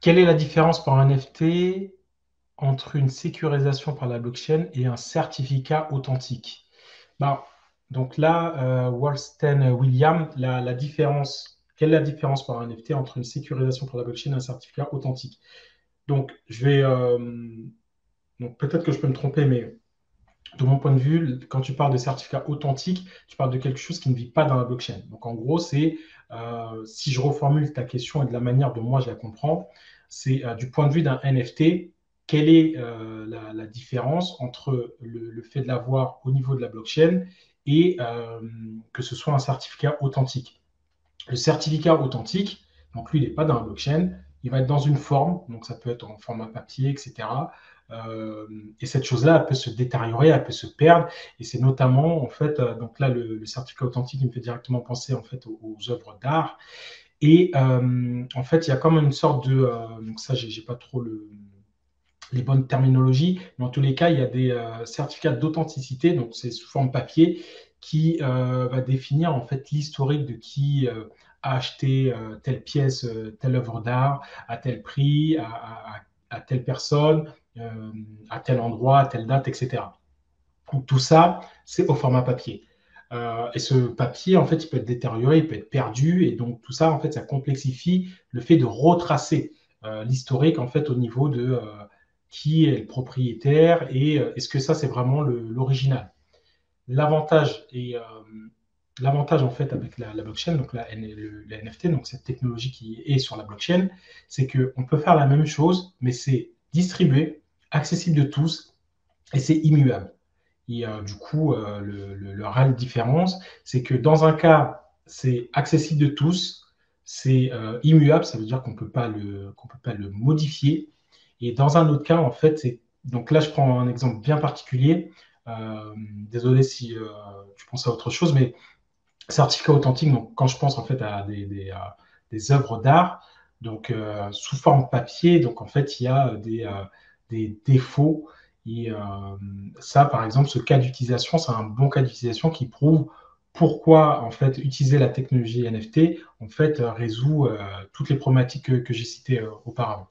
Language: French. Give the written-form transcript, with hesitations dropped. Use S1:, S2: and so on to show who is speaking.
S1: Quelle est la différence pour un NFT entre une sécurisation par la blockchain et un certificat authentique? Ben, donc là, Wolsten William, la différence, quelle est la différence par un NFT entre une sécurisation par la blockchain et un certificat authentique? Donc, donc peut-être que je peux me tromper, mais de mon point de vue, quand tu parles de certificat authentique, tu parles de quelque chose qui ne vit pas dans la blockchain. Donc en gros, c'est, si je reformule ta question et de la manière dont moi je la comprends, c'est du point de vue d'un NFT, quelle est la différence entre le fait de l'avoir au niveau de la blockchain et que ce soit un certificat authentique. Le certificat authentique, donc lui, il n'est pas dans la blockchain, il va être dans une forme, donc ça peut être en format papier, etc. Euh, et cette chose-là, elle peut se détériorer, elle peut se perdre, et c'est notamment, en fait, donc là, le certificat authentique, il me fait directement penser, en fait, aux œuvres d'art, et en fait, il y a comme une sorte de, donc ça, j'ai pas trop les bonnes terminologies, mais en tous les cas, il y a des certificats d'authenticité, donc c'est sous forme papier, qui va définir en fait l'historique de qui a acheté telle pièce, telle œuvre d'art, à tel prix, à telle personne, à tel endroit, à telle date, etc. Donc tout ça, c'est au format papier. Et ce papier, en fait, il peut être détérioré, il peut être perdu, et donc tout ça, en fait, ça complexifie le fait de retracer l'historique, en fait, au niveau de qui est le propriétaire et est-ce que ça, c'est vraiment l'original. L'avantage et l'avantage, en fait, avec la blockchain, donc la NFT, donc cette technologie qui est sur la blockchain, c'est qu'on peut faire la même chose, mais c'est distribué, accessible de tous, et c'est immuable. Et du coup, la réelle différence, c'est que dans un cas, c'est accessible de tous, c'est immuable, ça veut dire qu'on peut pas le modifier. Et dans un autre cas, en fait, c'est donc là, je prends un exemple bien particulier. Désolé si tu penses à autre chose, mais certificat authentique. Donc, quand je pense en fait à des œuvres d'art, donc sous forme papier, donc en fait, il y a des défauts. Et ça, par exemple, ce cas d'utilisation, c'est un bon cas d'utilisation qui prouve pourquoi en fait utiliser la technologie NFT en fait résout toutes les problématiques que j'ai citées auparavant.